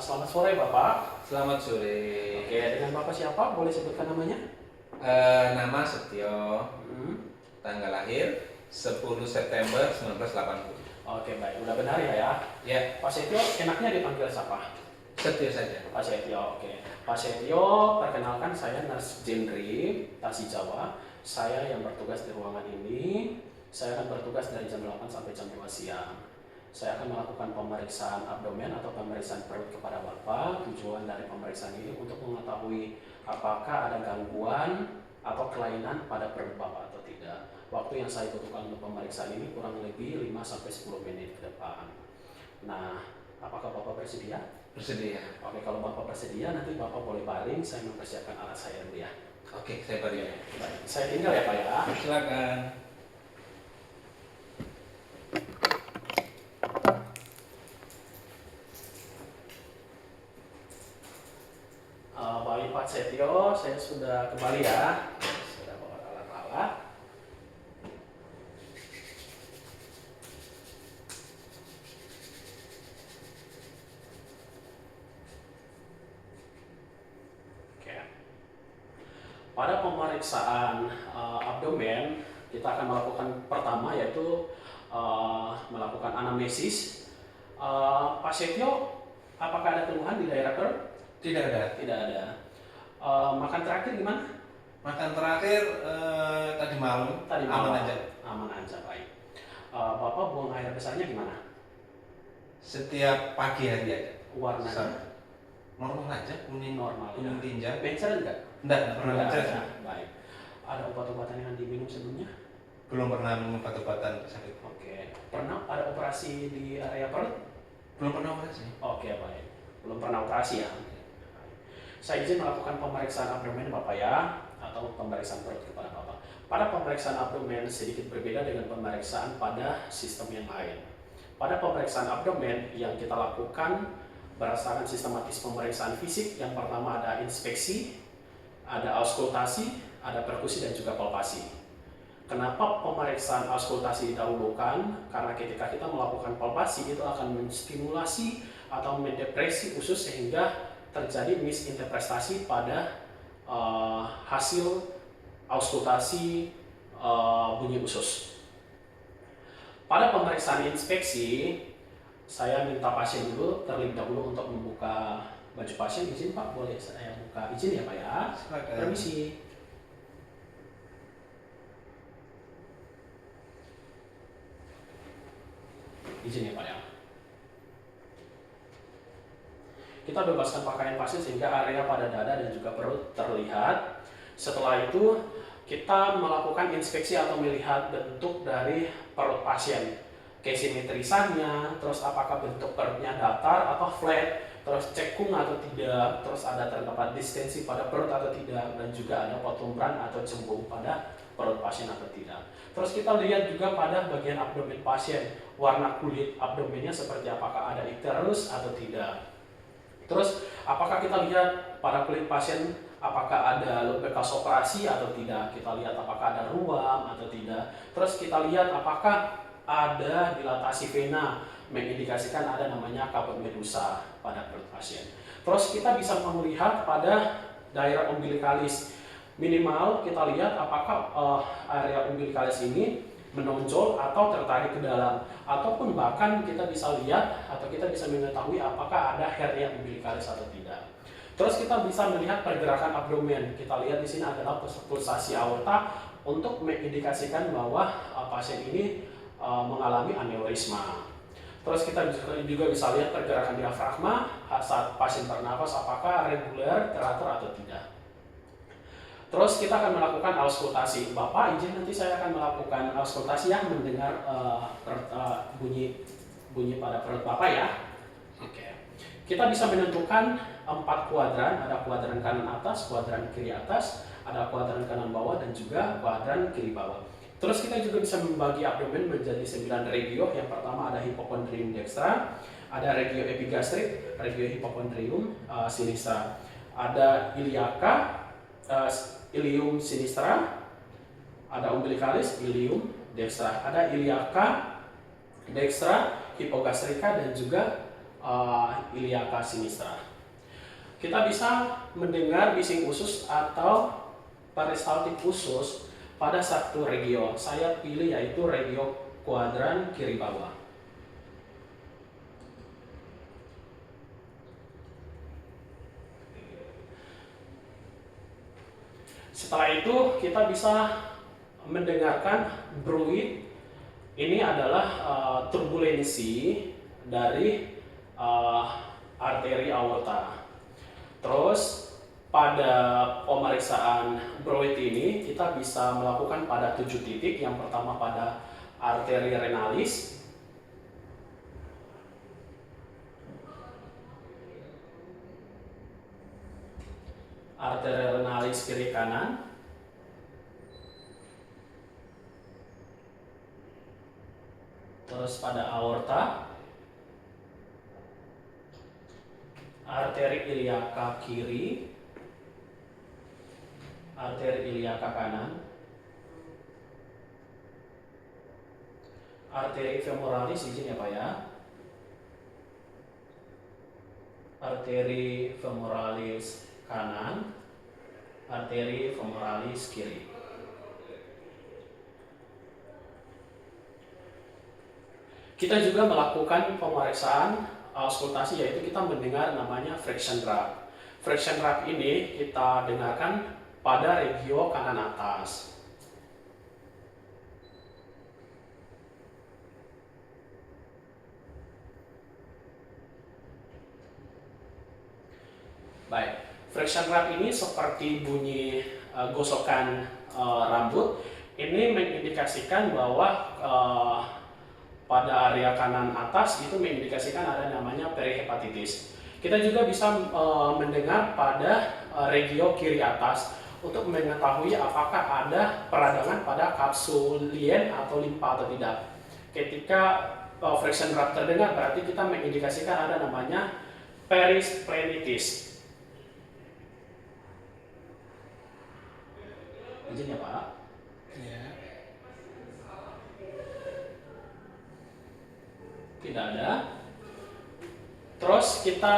Selamat sore Bapak. Selamat sore. Oke, dengan Bapak siapa? Boleh sebutkan namanya? Nama Setio, Hmm. tanggal lahir 10 September 1980. Oke, baik. Udah benar ya? Ya, Pak Setio, enaknya dipanggil siapa? Setio saja. Pak Setio, oke. Pak Setio, perkenalkan saya Nurse Jendri, Tasi Jawa. Saya yang bertugas di ruangan ini. Saya akan bertugas dari jam 8 sampai jam 2 siang. Saya akan melakukan pemeriksaan abdomen atau pemeriksaan perut kepada Bapak. Tujuan dari pemeriksaan ini untuk mengetahui apakah ada gangguan atau kelainan pada perut Bapak atau tidak. Waktu yang saya butuhkan untuk pemeriksaan ini kurang lebih 5-10 menit ke depan. Nah, apakah Bapak bersedia? Bersedia. Oke, kalau Bapak bersedia, nanti Bapak boleh baring. Saya mempersiapkan alat saya dulu ya. Oke, saya beri. Baik, saya tinggal ya Pak ya. Silakan. Baik Pak Setio, saya sudah kembali ya. Sudah bawa alat-alat. Oke. Pada pemeriksaan abdomen, kita akan melakukan pertama yaitu melakukan anamnesis. Pak Setio, apakah ada keluhan di daerah perut? Tidak ada. Tidak ada. Makan terakhir gimana? Makan terakhir tadi malam. Tadi malam. Aman aja. Aman aja, baik. Bapak buang air besarnya gimana? Setiap pagi hari aja. Warnanya Normal aja, kuning normal. kuning tinja. Bencer enggak? Enggak pernah Enggak baca. ada. Baik. Ada obat-obatan yang diminum sebelumnya? Belum pernah minum obat-obatan sakit. Oke. Pernah ada operasi di area perut? Belum pernah operasi. Oke, baik. Belum pernah operasi ya? Saya izin melakukan pemeriksaan abdomen Bapak ya, atau pemeriksaan perut kepada Bapak. Pada pemeriksaan abdomen sedikit berbeda dengan pemeriksaan pada sistem yang lain. Pada pemeriksaan abdomen yang kita lakukan berdasarkan sistematis pemeriksaan fisik, yang pertama ada inspeksi, ada auskultasi, ada perkusi dan juga palpasi. Kenapa pemeriksaan auskultasi didahulukan? Karena ketika kita melakukan palpasi itu akan menstimulasi atau mendepresi usus sehingga terjadi misinterpretasi pada hasil auskultasi bunyi usus. Pada pemeriksaan inspeksi, saya minta pasien dulu terlebih dahulu untuk membuka baju pasien. Izin Pak, boleh saya buka? Izin ya Pak ya. Silakan. Permisi. Izin ya Pak ya. Kita bebaskan pakaian pasien sehingga area pada dada dan juga perut terlihat. Setelah itu kita melakukan inspeksi atau melihat bentuk dari perut pasien, kesimetrisannya, terus apakah bentuk perutnya datar atau flat, terus cekung atau tidak, terus ada terdapat distensi pada perut atau tidak, dan juga ada potumbran atau cembung pada perut pasien atau tidak. Terus kita lihat juga pada bagian abdomen pasien, warna kulit abdomennya seperti apakah ada icterus atau tidak. Terus apakah kita lihat pada kulit pasien apakah ada bekas operasi atau tidak, kita lihat apakah ada ruam atau tidak. Terus kita lihat apakah ada dilatasi vena, mengindikasikan ada namanya kaput medusa pada perut pasien. Terus kita bisa melihat pada daerah umbilikalis, minimal kita lihat apakah area umbilikalis ini menonjol atau tertarik ke dalam, ataupun bahkan kita bisa lihat atau kita bisa mengetahui apakah ada hernia umbilikalis atau tidak. Terus kita bisa melihat pergerakan abdomen. Kita lihat di sini adalah pulsasi aorta untuk mengindikasikan bahwa pasien ini mengalami aneurisma. Terus kita juga bisa lihat pergerakan diafragma saat pasien bernafas apakah reguler, teratur atau tidak. Terus kita akan melakukan auskultasi. Bapak izin nanti saya akan melakukan auskultasi ya, mendengar bunyi pada perut Bapak ya. Oke. Kita bisa menentukan 4 kuadran, ada kuadran kanan atas, kuadran kiri atas, ada kuadran kanan bawah dan juga kuadran kiri bawah. Terus kita juga bisa membagi abdomen menjadi 9 regio. Yang pertama ada hipokondrium dextra, ada regio epigastrik, regio hipokondrium sinistra, ada iliaka, ilium sinistra, ada umbilikalis, ilium dextra, ada iliaka, dextra, hipogastrika dan juga iliaca sinistra. Kita bisa mendengar bising usus atau peristaltik usus pada satu regio. Saya pilih yaitu regio kuadran kiri bawah. Setelah itu kita bisa mendengarkan bruit. Ini adalah turbulensi dari arteri aorta. Terus pada pemeriksaan bruit ini kita bisa melakukan pada 7 titik. Yang pertama pada arteri renalis, kiri kanan, terus pada aorta, arteri iliaca kiri, arteri iliaca kanan, arteri femoralis, izin ya Pak ya, arteri femoralis kanan, arteri femoralis kiri. Kita juga melakukan pemeriksaan auskultasi, yaitu kita mendengar namanya friction drag. Friction drag ini kita dengarkan pada regio kanan atas. Baik, friction drag ini seperti bunyi gosokan rambut. Ini mengindikasikan bahwa pada area kanan atas itu mengindikasikan ada namanya perihepatitis. Kita juga bisa mendengar pada regio kiri atas untuk mengetahui apakah ada peradangan pada kapsul lien atau limpa atau tidak. Ketika friction drag terdengar, berarti kita mengindikasikan ada namanya perisplenitis. Izin ya Pak. Ya. Tidak ada. Terus kita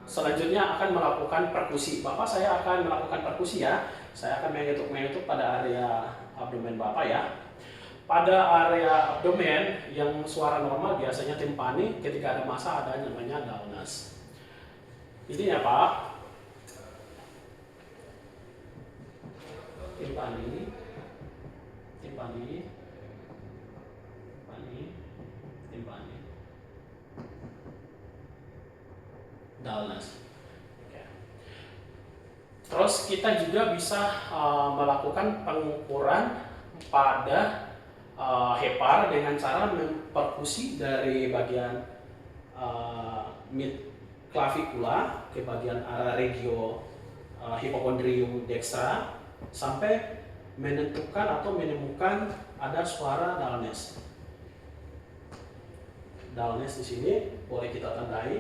selanjutnya akan melakukan perkusi. Bapak, saya akan melakukan perkusi ya. Saya akan mengetuk pada area abdomen Bapak ya. Pada area abdomen yang suara normal biasanya timpani, ketika ada massa ada namanya dullness. Ini ya Pak. Timpani, timpani, timpani, dullness. Oke. Terus kita juga bisa melakukan pengukuran pada hepar dengan cara memperkusi dari bagian mid clavicula ke bagian area regio hipokondrium dextra sampai menentukan atau menemukan ada suara dullness. Dullness di sini boleh kita tandai.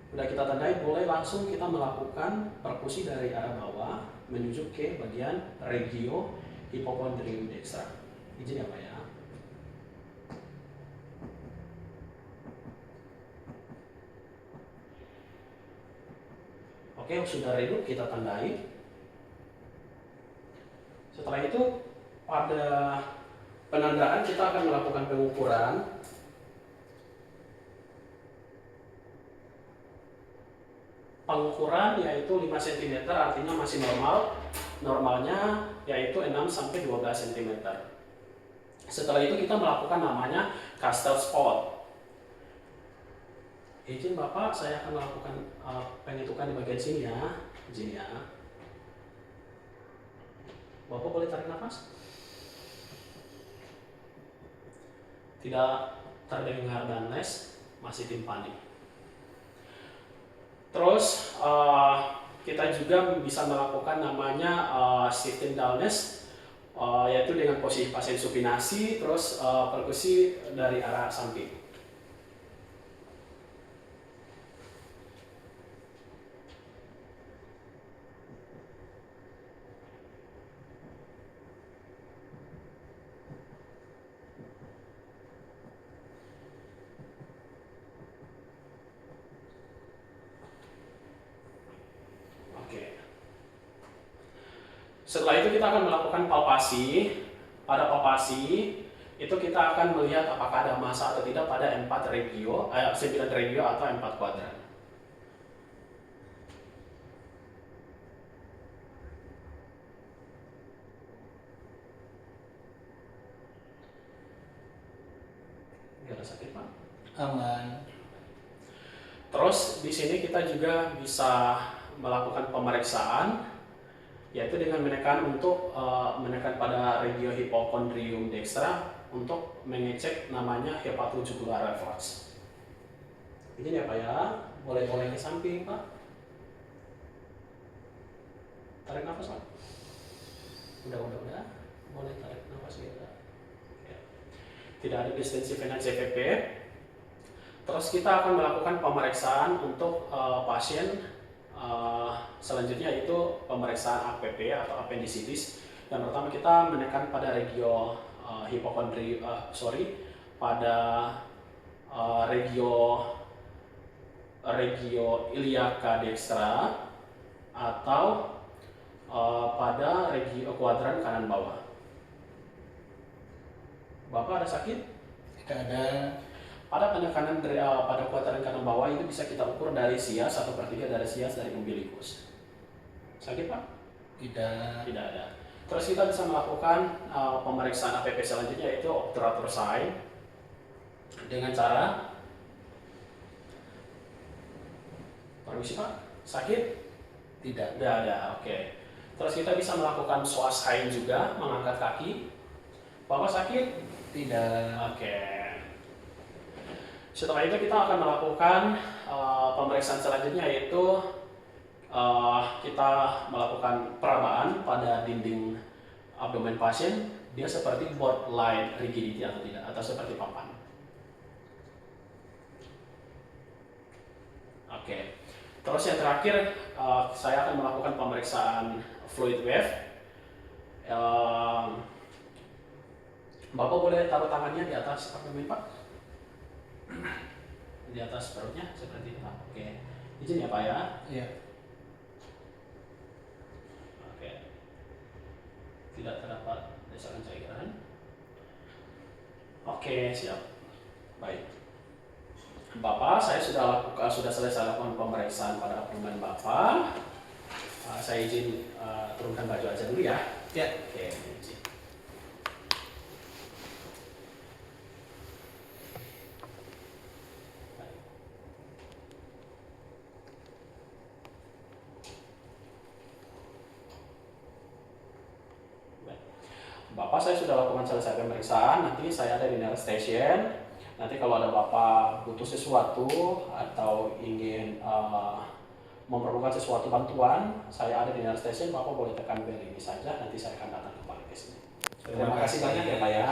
Sudah kita tandai, boleh langsung kita melakukan perkusi dari arah bawah menuju ke bagian regio hipokondrium dextra. Izin ya Pak ya. Oke, sudah redup, kita tandai. Setelah itu pada penandaan kita akan melakukan pengukuran. Pengukuran yaitu 5 cm, artinya masih normal. Normalnya yaitu 6 sampai 12 cm. Setelah itu kita melakukan namanya Castel spot. Izin Bapak, saya akan melakukan penghitungan di bagian sini ya. Izin ya. Bapak boleh tarik nafas? Tidak terdengar dullness, masih timpani. Terus kita juga bisa melakukan namanya shifting dullness, yaitu dengan posisi pasien supinasi, terus perkusi dari arah samping. Setelah itu kita akan melakukan palpasi. Pada palpasi itu kita akan melihat apakah ada massa atau tidak pada 9 regio atau 4 kuadran. Gak ada sakit, Pak? Aman. Terus di sini kita juga bisa melakukan pemeriksaan, yaitu dengan menekan pada regio hipokondrium dextra untuk mengecek namanya hepatojugular reflux. Begini ya Pak ya, boleh ke samping Pak. Tarik nafas Pak. Udah. Boleh tarik nafas ya. Tidak ada distensi vena CVP. Terus kita akan melakukan pemeriksaan untuk pasien selanjutnya, yaitu pemeriksaan APP atau appendicitis. Yang pertama kita menekan pada regio pada regio iliaca dextra atau pada regio kuadran kanan bawah. Bapak ada sakit? Tidak ada. Pada penekanan pada kuadran kanan bawah itu bisa kita ukur dari sias 1/3 dari sias dari umbilikus. Sakit Pak? Tidak. Tidak ada. Terus kita bisa melakukan pemeriksaan APP selanjutnya, yaitu obturator sign dengan cara permisi Pak, sakit? Tidak. Tidak ada. Oke. Terus kita bisa melakukan swas sign juga, mengangkat kaki. Bapak sakit? Tidak. Oke. Setelah itu kita akan melakukan pemeriksaan selanjutnya, yaitu kita melakukan perabaan pada dinding abdomen pasien. Dia seperti borderline rigidity atau tidak, atau seperti papan. Oke. Terus yang terakhir saya akan melakukan pemeriksaan fluid wave. Bapak boleh taruh tangannya di atas abdomen Pak, di atas perutnya seperti itu Pak. Oke, izin ya Pak ya. Iya. Oke, tidak terdapat desakan cairan. Oke, siap. Baik, Bapak, saya sudah selesai lakukan pemeriksaan pada abdomen Bapak. Saya izin turunkan baju aja dulu ya. Ya. Oke, izin. Bapak, saya sudah lakukan selesai pemeriksaan. Nanti saya ada di nurse station. Nanti kalau ada Bapak butuh sesuatu atau ingin memerlukan sesuatu bantuan, saya ada di nurse station. Bapak boleh tekan bel ini saja. Nanti saya akan datang kembali ke sini. Terima kasih banyak ya Pak ya.